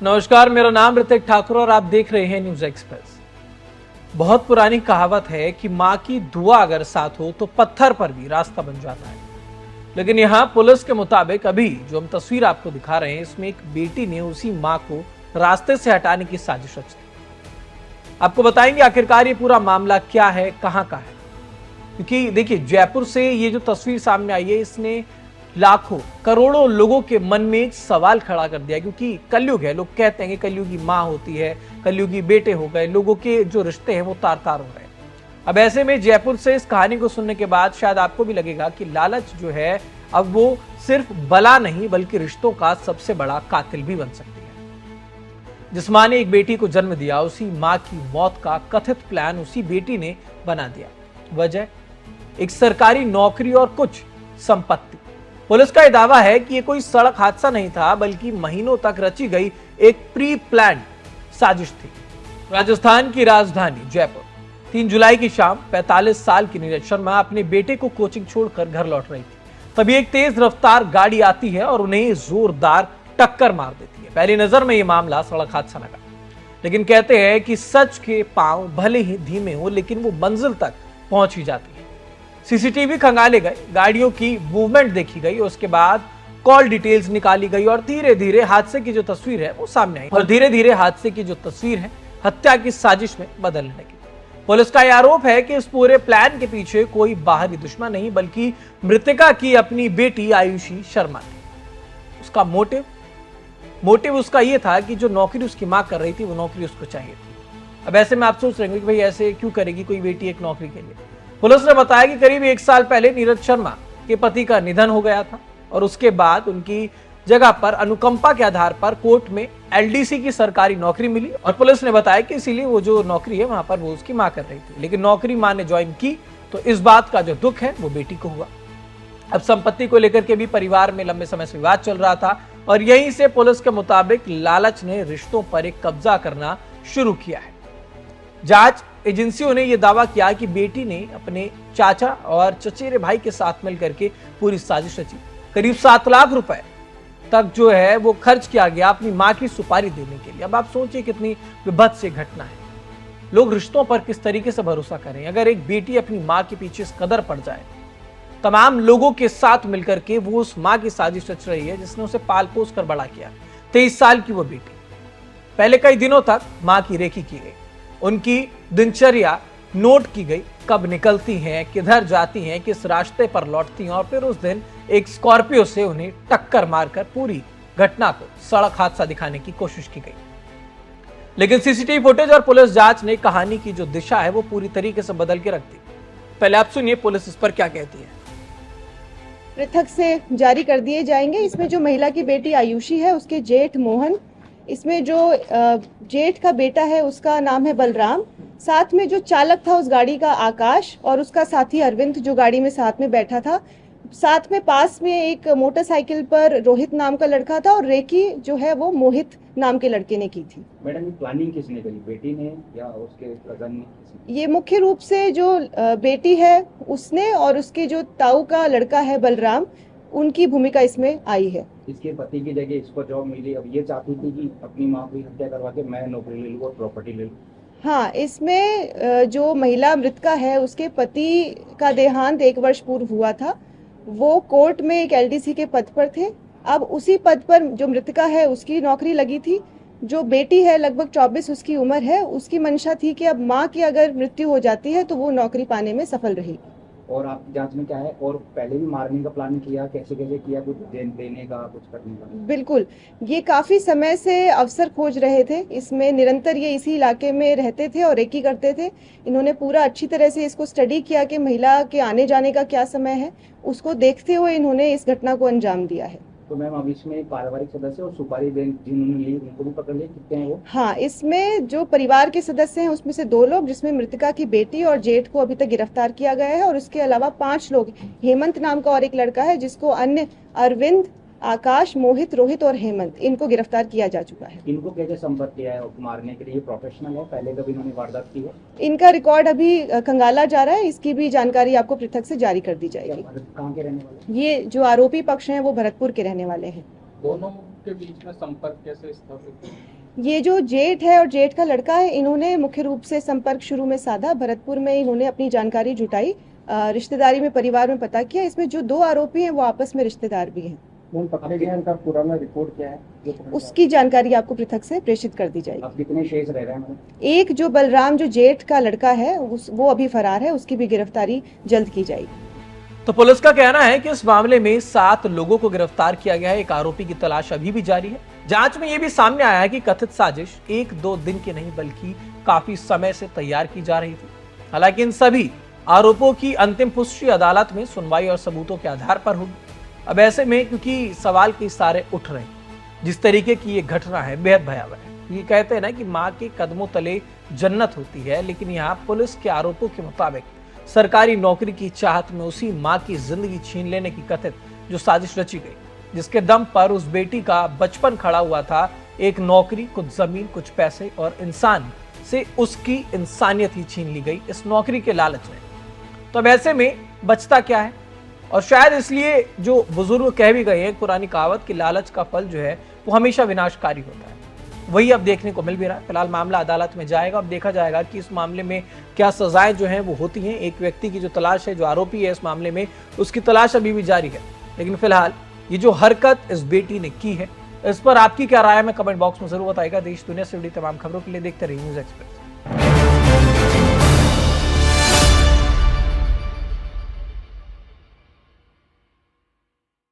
नमस्कार, मेरा नाम ऋतिक ठाकुर और आप देख रहे हैं न्यूज एक्सप्रेस। बहुत पुरानी कहावत है कि माँ की दुआ अगर साथ हो तो पत्थर पर भी रास्ता बन जाता है। लेकिन यहाँ पुलिस के मुताबिक अभी जो हम तस्वीर आपको दिखा रहे हैं, इसमें एक बेटी ने उसी माँ को रास्ते से हटाने की साजिश रची। आपको बताएंगे आखिरकार ये पूरा मामला क्या है, कहाँ का है। क्योंकि देखिए, जयपुर से ये जो तस्वीर सामने आई है, इसने लाखों करोड़ों लोगों के मन में एक सवाल खड़ा कर दिया। क्योंकि कलयुग है, लोग कहते हैं कि कलयुगी माँ होती है, कलयुगी बेटे हो गए, लोगों के जो रिश्ते हैं वो तार तार हो रहे हैं। अब ऐसे में जयपुर से इस कहानी को सुनने के बाद शायद आपको भी लगेगा कि लालच जो है अब वो सिर्फ बला नहीं बल्कि रिश्तों का सबसे बड़ा कातिल भी बन सकती है। जिस माँ ने एक बेटी को जन्म दिया, उसी माँ की मौत का कथित प्लान उसी बेटी ने बना दिया। वजह एक सरकारी नौकरी और कुछ संपत्ति। पुलिस का यह दावा है कि यह कोई सड़क हादसा नहीं था, बल्कि महीनों तक रची गई एक प्री प्लान साजिश थी। राजस्थान की राजधानी जयपुर, 3 जुलाई की शाम 45 साल की नीरज शर्मा अपने बेटे को कोचिंग छोड़कर घर लौट रही थी। तभी एक तेज रफ्तार गाड़ी आती है और उन्हें जोरदार टक्कर मार देती है। पहली नजर में यह मामला सड़क हादसा लगा, लेकिन कहते हैं कि सच के पांव भले ही धीमे हो, लेकिन वो मंजिल तक पहुंच ही जाती है। सीसीटीवी खंगाले गए, गाड़ियों की मूवमेंट देखी गई, उसके बाद कॉल डिटेल्स निकाली गई और धीरे धीरे हादसे की जो तस्वीर है वो सामने आई और धीरे धीरे हादसे की जो तस्वीर है हत्या की साजिश में बदलने लगी। पुलिस का यह आरोप है कि इस पूरे प्लान के पीछे कोई बाहरी दुश्मन नहीं, बल्कि मृतका की अपनी बेटी आयुषी शर्मा थी। उसका मोटिव उसका यह था कि जो नौकरी उसकी मां कर रही थी वो नौकरी उसको चाहिए थी। अब ऐसे में आप सोच रहे हैं कि भाई ऐसे क्यों करेगी कोई बेटी एक नौकरी के लिए। पुलिस ने बताया कि करीब 1 साल पहले नीरज शर्मा के पति का निधन हो गया था और उसके बाद उनकी जगह पर अनुकंपा के आधार पर कोर्ट में एलडीसी की सरकारी नौकरी मिली और पुलिस ने बताया कि इसीलिए वो जो नौकरी है वहां पर वो उसकी मां कर रही थी। लेकिन नौकरी मां ने ज्वाइन की तो इस बात का जो दुख है वो बेटी को हुआ। अब संपत्ति को लेकर के भी परिवार में लंबे समय से विवाद चल रहा था और यहीं से पुलिस के मुताबिक लालच ने रिश्तों पर एक कब्जा करना शुरू किया है। जांच एजेंसियों ने यह दावा किया कि बेटी ने अपने चाचा और चचेरे भाई के साथ मिलकर के पूरी साजिश रची। करीब 7 लाख रुपए तक जो है वो खर्च किया गया अपनी मां की सुपारी देने के लिए। अब आप सोचिए कितनी विभत्स घटना है। लोग रिश्तों पर किस तरीके से भरोसा करें। अगर एक बेटी अपनी मां के पीछे इस कदर पड़ जाए, तमाम लोगों के साथ मिलकर के वो उस मां की साजिश रच रही है जिसने उसे पाल पोस कर बड़ा किया। 23 साल की वो बेटी, पहले कई दिनों तक मां की रेखी की गई, उनकी दिनचर्या नोट की गई, कब निकलती हैं, किधर जाती हैं, किस रास्ते पर लौटती हैं और फिर उस दिन एक स्कॉर्पियो से उन्हें टक्कर मारकर पूरी घटना को सड़क हादसा दिखाने की कोशिश की गई। लेकिन सीसीटीवी फुटेज और पुलिस जांच ने कहानी की जो दिशा है वो पूरी तरीके से बदल के रख दी। पहले आप सुनिए पुलिस इस पर क्या कहती है। पृथक से जारी कर दिए जाएंगे। इसमें जो महिला की बेटी आयुषी है, उसके जेठ मोहन, इसमें जो जेठ का बेटा है उसका नाम है बलराम, साथ में जो चालक था उस गाड़ी का आकाश और उसका साथी अरविंद जो गाड़ी में साथ में बैठा था। साथ में पास में एक मोटरसाइकिल पर रोहित नाम का लड़का था और रेकी जो है वो मोहित नाम के लड़के ने की थी। मैडम, ये प्लानिंग किसने करी, बेटी ने या उसके कजन ने? ये मुख्य रूप से जो बेटी है उसने और उसके जो ताऊ का लड़का है बलराम, उनकी भूमिका इसमें आई है। इसके पति की जगह इसको जॉब मिली, अब ये चाहती थी कि अपनी माँ की हत्या करवा के मैं नौकरी ले लूँ और प्रॉपर्टी ले लूँ। हाँ, इसमें जो महिला मृतका है उसके पति का देहांत 1 वर्ष पूर्व हुआ था। वो कोर्ट में एक एलडीसी के पद पर थे। अब उसी पद पर जो मृतका है उसकी नौकरी लगी थी। जो बेटी है लगभग 24 उसकी उम्र है, उसकी मंशा थी कि अब माँ की अगर मृत्यु हो जाती है तो वो नौकरी पाने में सफल रहेगी। और आपकी जांच में क्या है, और पहले भी मारने का प्लान किया, कैसे कैसे किया, कुछ देने का, कुछ करने का? बिल्कुल, ये काफी समय से अवसर खोज रहे थे। इसमें निरंतर ये इसी इलाके में रहते थे और रेकी करते थे। इन्होंने पूरा अच्छी तरह से इसको स्टडी किया कि महिला के आने जाने का क्या समय है, उसको देखते हुए इन्होंने इस घटना को अंजाम दिया है। तो मैम, अब इसमें पारिवारिक सदस्य और सुपारी जिन्होंने ली उनको भी पकड़ लिया, कितने हैं वो? हाँ, इसमें जो परिवार के सदस्य हैं उसमें से 2 लोग, जिसमें मृतका की बेटी और जेठ को अभी तक गिरफ्तार किया गया है और उसके अलावा 5 लोग, हेमंत नाम का और एक लड़का है जिसको अन्य अरविंद, आकाश, मोहित, रोहित और हेमंत, इनको गिरफ्तार किया जा चुका है। इनको कैसे संपर्क किया है मारने के लिए? प्रोफेशनल है, पहले कभी इन्होंने वारदात की है? इनका रिकॉर्ड अभी खंगाला जा रहा है, इसकी भी जानकारी आपको पृथक से जारी कर दी जाएगी। कहाँ के रहने वाले? ये जो आरोपी पक्ष हैं वो भरतपुर के रहने वाले हैं। दोनों के बीच में संपर्क कैसे स्थापित हुआ? ये जो जेठ है और जेठ का लड़का है, इन्होंने मुख्य रूप से संपर्क शुरू में साधा। भरतपुर में इन्होंने अपनी जानकारी जुटाई, रिश्तेदारी में, परिवार में पता किया। इसमें जो 2 आरोपी हैं वो आपस में रिश्तेदार भी हैं। कौन पकड़े गए हैं, उनका पुराना रिकॉर्ड क्या है जो पकड़े गए? उसकी जानकारी आपको पृथक से प्रेषित कर दी जाएगी। अब कितने शेष रह रहे हैं मतलब? एक जो बलराम, जो जेठ का लड़का है, वो अभी फरार है, उसकी भी गिरफ्तारी जल्द की जाएगी। तो पुलिस का कहना है कि इस मामले में 7 लोगों को गिरफ्तार किया गया है। एक आरोपी की तलाश अभी भी जारी है। जांच में यह भी सामने आया है कि कथित साजिश 1-2 दिन की नहीं बल्कि काफी समय से तैयार की जा रही थी। हालांकि इन सभी आरोपों की अंतिम पुष्टि अदालत में सुनवाई और सबूतों के आधार पर होगी। अब ऐसे में क्योंकि सवाल कई सारे उठ रहे हैं, जिस तरीके की ये घटना है बेहद भयावह है। ये कहते हैं ना कि माँ के कदमों तले जन्नत होती है, लेकिन यहाँ पुलिस के आरोपों के मुताबिक सरकारी नौकरी की चाहत में उसी माँ की जिंदगी छीन लेने की कथित जो साजिश रची गई, जिसके दम पर उस बेटी का बचपन खड़ा हुआ था। एक नौकरी, कुछ जमीन, कुछ पैसे और इंसान से उसकी इंसानियत ही छीन ली गई इस नौकरी के लालच में। तो अब ऐसे में बचता क्या है? और शायद इसलिए जो बुजुर्ग कह भी गए हैं, पुरानी कहावत कि लालच का फल जो है वो हमेशा विनाशकारी होता है, वही अब देखने को मिल भी रहा है। फिलहाल मामला अदालत में जाएगा, अब देखा जाएगा कि इस मामले में क्या सजाएं जो हैं वो होती हैं। एक व्यक्ति की जो तलाश है, जो आरोपी है इस मामले में, उसकी तलाश अभी भी जारी है। लेकिन फिलहाल ये जो हरकत इस बेटी ने की है, इस पर आपकी क्या राय है? मैं कमेंट बॉक्स में जरूर बताएगा। देश दुनिया से जुड़ी तमाम खबरों के लिए देखते रहिए न्यूज़ एक्सप्रेस।